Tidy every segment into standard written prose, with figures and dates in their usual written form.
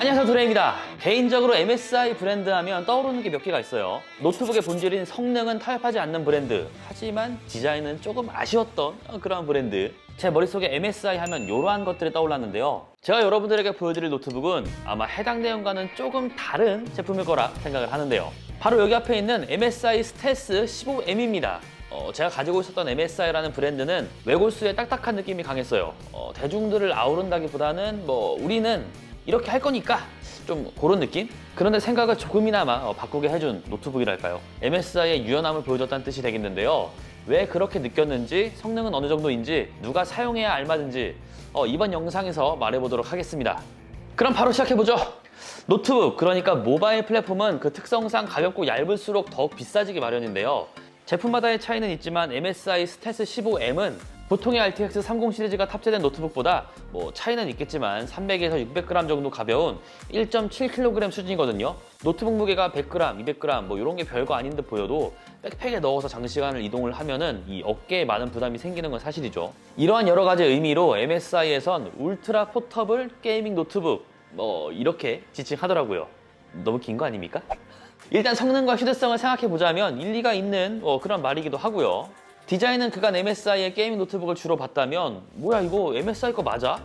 안녕하세요, 드레입니다. 개인적으로 MSI 브랜드 하면 떠오르는 게 몇 개가 있어요. 노트북의 본질인 성능은 타협하지 않는 브랜드, 하지만 디자인은 조금 아쉬웠던 그런 브랜드. 제 머릿속에 MSI 하면 이러한 것들이 떠올랐는데요. 제가 여러분들에게 보여드릴 노트북은 아마 해당 내용과는 조금 다른 제품일 거라 생각을 하는데요. 바로 여기 앞에 있는 MSI 스텔스 15M입니다. 제가 가지고 있었던 MSI라는 브랜드는 외골수의 딱딱한 느낌이 강했어요. 대중들을 아우른다기보다는 우리는 이렇게 할 거니까 좀 그런 느낌? 그런데 생각을 조금이나마 바꾸게 해준 노트북이랄까요? MSI의 유연함을 보여줬다는 뜻이 되겠는데요. 왜 그렇게 느꼈는지, 성능은 어느 정도인지, 누가 사용해야 알맞은지 이번 영상에서 말해보도록 하겠습니다. 그럼 바로 시작해보죠. 노트북, 그러니까 모바일 플랫폼은 그 특성상 가볍고 얇을수록 더욱 비싸지기 마련인데요. 제품마다의 차이는 있지만 MSI 스텔스 15M은 보통의 RTX 30 시리즈가 탑재된 노트북보다 차이는 있겠지만 300에서 600g 정도 가벼운 1.7kg 수준이거든요. 노트북 무게가 100g, 200g 이런 게 별거 아닌 듯 보여도 백팩에 넣어서 장시간을 이동을 하면은 이 어깨에 많은 부담이 생기는 건 사실이죠. 이러한 여러 가지 의미로 MSI에선 울트라 포터블 게이밍 노트북 이렇게 지칭하더라고요. 너무 긴 거 아닙니까? 일단 성능과 휴대성을 생각해보자면 일리가 있는 그런 말이기도 하고요. 디자인은 그간 MSI의 게이밍 노트북을 주로 봤다면 뭐야 이거 MSI 거 맞아?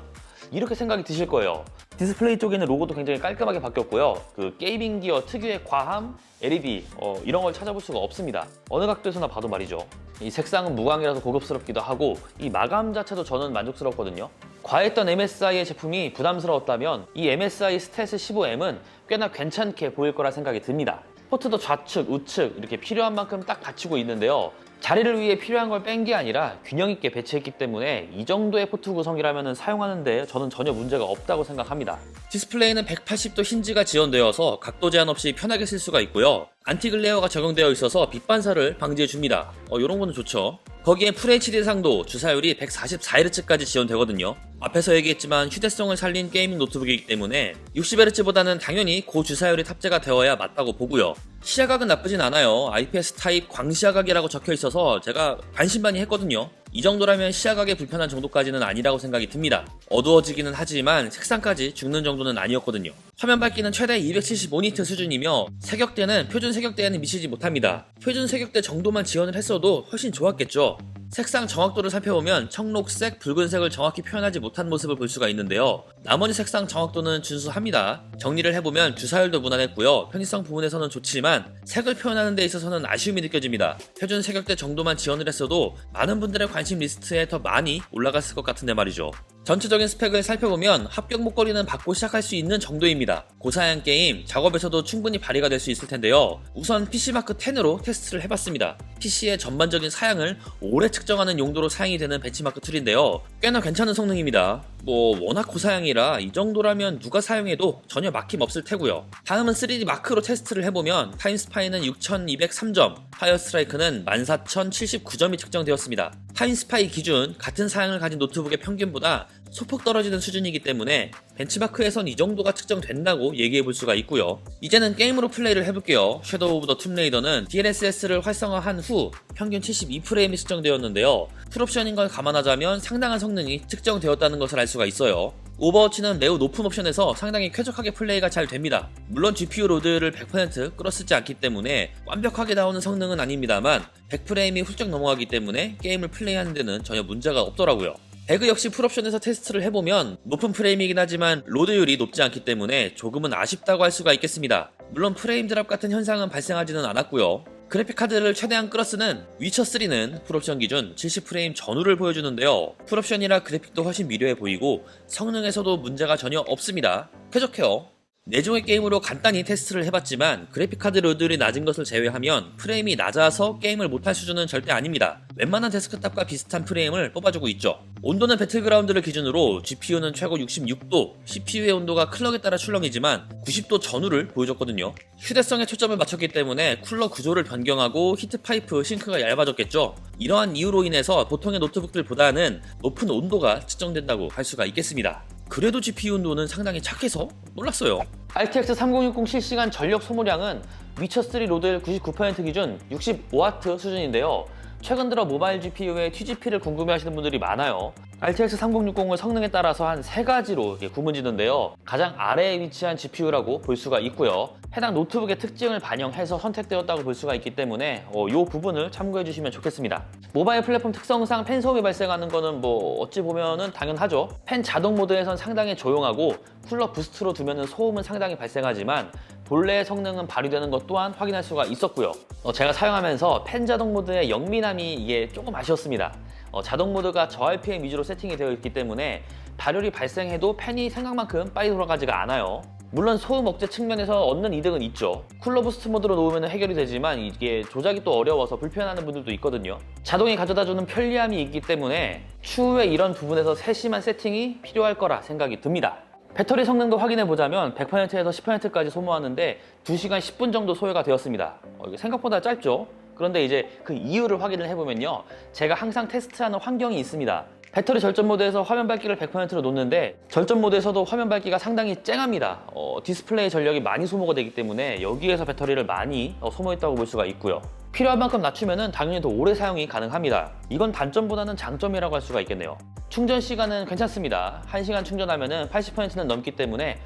이렇게 생각이 드실 거예요. 디스플레이 쪽에는 로고도 굉장히 깔끔하게 바뀌었고요. 그 게이밍 기어 특유의 과함, LED 이런 걸 찾아볼 수가 없습니다. 어느 각도에서나 봐도 말이죠. 이 색상은 무광이라서 고급스럽기도 하고 이 마감 자체도 저는 만족스럽거든요. 과했던 MSI의 제품이 부담스러웠다면 이 MSI 스텔스 15M은 꽤나 괜찮게 보일 거라 생각이 듭니다. 포트도 좌측, 우측 이렇게 필요한 만큼 딱 받치고 있는데요. 자리를 위해 필요한 걸 뺀 게 아니라 균형 있게 배치했기 때문에 이 정도의 포트 구성이라면 사용하는데 저는 전혀 문제가 없다고 생각합니다. 디스플레이는 180도 힌지가 지원되어서 각도 제한 없이 편하게 쓸 수가 있고요. 안티글레어가 적용되어 있어서 빛 반사를 방지해 줍니다. 이런 거는 좋죠. 거기에 FHD 상도 주사율이 144Hz까지 지원되거든요. 앞에서 얘기했지만 휴대성을 살린 게이밍 노트북이기 때문에 60Hz보다는 당연히 고주사율이 탑재가 되어야 맞다고 보고요. 시야각은 나쁘진 않아요. IPS 타입 광시야각이라고 적혀 있어서 제가 반신반의했거든요. 이 정도라면 시야각에 불편한 정도까지는 아니라고 생각이 듭니다. 어두워지기는 하지만 색상까지 죽는 정도는 아니었거든요. 화면 밝기는 최대 275니트 수준이며 색역대는 표준 색역대에는 미치지 못합니다. 표준 색역대 정도만 지원을 했어도 훨씬 좋았겠죠. 색상 정확도를 살펴보면 청록색, 붉은색을 정확히 표현하지 못한 모습을 볼 수가 있는데요. 나머지 색상 정확도는 준수합니다. 정리를 해보면 주사율도 무난했고요. 편의성 부분에서는 좋지만 색을 표현하는 데 있어서는 아쉬움이 느껴집니다. 표준 색역대 정도만 지원을 했어도 많은 분들의 관심 리스트에 더 많이 올라갔을 것 같은데 말이죠. 전체적인 스펙을 살펴보면 합격 목걸이는 받고 시작할 수 있는 정도입니다. 고사양 게임, 작업에서도 충분히 발휘가 될 수 있을 텐데요. 우선 PC마크 10으로 테스트를 해봤습니다. PC의 전반적인 사양을 오래 측정하는 용도로 사용이 되는 벤치마크 툴인데요. 꽤나 괜찮은 성능입니다. 워낙 고사양이라 이 정도라면 누가 사용해도 전혀 막힘 없을 테고요. 다음은 3D 마크로 테스트를 해보면 타임스파이는 6203점, 파이어스트라이크는 14079점이 측정되었습니다. 타임스파이 기준 같은 사양을 가진 노트북의 평균보다 소폭 떨어지는 수준이기 때문에 벤치마크에선 이 정도가 측정된다고 얘기해볼 수가 있고요. 이제는 게임으로 플레이를 해볼게요. 섀도우 오브 더 툼레이더는 DLSS를 활성화한 후 평균 72프레임이 측정되었는데요. 풀옵션인 걸 감안하자면 상당한 성능이 측정되었다는 것을 알 수가 있어요. 오버워치는 매우 높은 옵션에서 상당히 쾌적하게 플레이가 잘 됩니다. 물론 GPU 로드를 100% 끌어쓰지 않기 때문에 완벽하게 나오는 성능은 아닙니다만 100프레임이 훌쩍 넘어가기 때문에 게임을 플레이하는 데는 전혀 문제가 없더라고요. 배그 역시 풀옵션에서 테스트를 해보면 높은 프레임이긴 하지만 로드율이 높지 않기 때문에 조금은 아쉽다고 할 수가 있겠습니다. 물론 프레임 드랍 같은 현상은 발생하지는 않았고요. 그래픽카드를 최대한 끌어쓰는 위쳐3는 풀옵션 기준 70프레임 전후를 보여주는데요. 풀옵션이라 그래픽도 훨씬 미려해 보이고 성능에서도 문제가 전혀 없습니다. 쾌적해요. 4종의 게임으로 간단히 테스트를 해봤지만 그래픽카드 로드율이 낮은 것을 제외하면 프레임이 낮아서 게임을 못할 수준은 절대 아닙니다. 웬만한 데스크탑과 비슷한 프레임을 뽑아주고 있죠. 온도는 배틀그라운드를 기준으로 GPU는 최고 66도, CPU의 온도가 클럭에 따라 출렁이지만 90도 전후를 보여줬거든요. 휴대성에 초점을 맞췄기 때문에 쿨러 구조를 변경하고 히트파이프 싱크가 얇아졌겠죠. 이러한 이유로 인해서 보통의 노트북들보다는 높은 온도가 측정된다고 할 수가 있겠습니다. 그래도 GPU 온도는 상당히 착해서 놀랐어요. RTX 3060 실시간 전력 소모량은 위쳐3 로드율 99% 기준 65W 수준인데요. 최근 들어 모바일 GPU의 TGP를 궁금해하시는 분들이 많아요. RTX 3060은 성능에 따라서 한 3가지로 구분짓는데요. 가장 아래에 위치한 GPU라고 볼 수가 있고요. 해당 노트북의 특징을 반영해서 선택되었다고 볼 수가 있기 때문에 이 부분을 참고해 주시면 좋겠습니다. 모바일 플랫폼 특성상 팬 소음이 발생하는 거는 어찌 보면은 당연하죠. 팬 자동 모드에선 상당히 조용하고 쿨러 부스트로 두면은 소음은 상당히 발생하지만 본래의 성능은 발휘되는 것 또한 확인할 수가 있었고요. 제가 사용하면서 팬 자동 모드의 영민함이 이게 조금 아쉬웠습니다. 자동 모드가 저RPM 위주로 세팅이 되어 있기 때문에 발열이 발생해도 팬이 생각만큼 빨리 돌아가지가 않아요. 물론 소음 억제 측면에서 얻는 이득은 있죠. 쿨러 부스트 모드로 놓으면 해결이 되지만 이게 조작이 또 어려워서 불편해하는 분들도 있거든요. 자동이 가져다주는 편리함이 있기 때문에 추후에 이런 부분에서 세심한 세팅이 필요할 거라 생각이 듭니다. 배터리 성능도 확인해 보자면 100%에서 10%까지 소모하는데 2시간 10분 정도 소요가 되었습니다. 이게 생각보다 짧죠? 그런데 이제 그 이유를 확인을 해보면요. 제가 항상 테스트하는 환경이 있습니다. 배터리 절전 모드에서 화면 밝기를 100%로 놓는데 절전 모드에서도 화면 밝기가 상당히 쨍합니다. 디스플레이 전력이 많이 소모가 되기 때문에 여기에서 배터리를 많이 소모했다고 볼 수가 있고요. 필요한 만큼 낮추면 당연히 더 오래 사용이 가능합니다. 이건 단점보다는 장점이라고 할 수가 있겠네요. 충전 시간은 괜찮습니다. 1시간 충전하면 80%는 넘기 때문에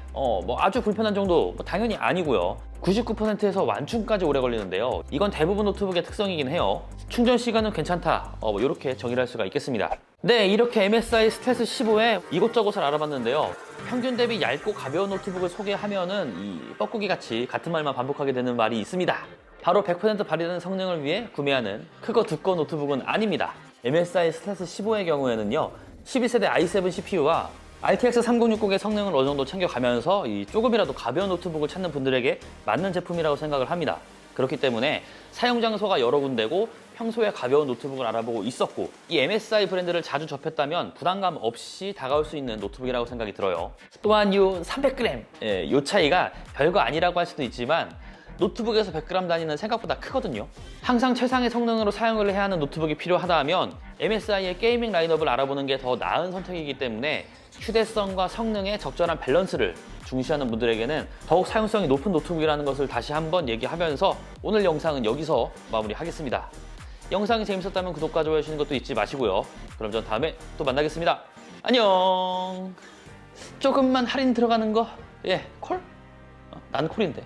아주 불편한 정도 당연히 아니고요. 99%에서 완충까지 오래 걸리는데요. 이건 대부분 노트북의 특성이긴 해요. 충전 시간은 괜찮다. 이렇게 정의를 할 수가 있겠습니다. 네, 이렇게 MSI 스텔스 15에 이것저것을 알아봤는데요. 평균 대비 얇고 가벼운 노트북을 소개하면은 이 뻐꾸기 같이 같은 말만 반복하게 되는 말이 있습니다. 바로 100% 발휘되는 성능을 위해 구매하는 크고 두꺼운 노트북은 아닙니다. MSI 스텔스 15의 경우에는요. 12세대 i7 CPU와 RTX 3060의 성능을 어느 정도 챙겨가면서 조금이라도 가벼운 노트북을 찾는 분들에게 맞는 제품이라고 생각을 합니다. 그렇기 때문에 사용 장소가 여러 군데고 평소에 가벼운 노트북을 알아보고 있었고 이 MSI 브랜드를 자주 접했다면 부담감 없이 다가올 수 있는 노트북이라고 생각이 들어요. 또한 이 300g 이 차이가 별거 아니라고 할 수도 있지만 노트북에서 100g 단위는 생각보다 크거든요. 항상 최상의 성능으로 사용을 해야 하는 노트북이 필요하다 하면 MSI의 게이밍 라인업을 알아보는 게 더 나은 선택이기 때문에 휴대성과 성능의 적절한 밸런스를 중시하는 분들에게는 더욱 사용성이 높은 노트북이라는 것을 다시 한번 얘기하면서 오늘 영상은 여기서 마무리하겠습니다. 영상이 재밌었다면 구독과 좋아요 해주시는 것도 잊지 마시고요. 그럼 전 다음에 또 만나겠습니다. 안녕. 조금만 할인 들어가는 거 콜? 난 콜인데.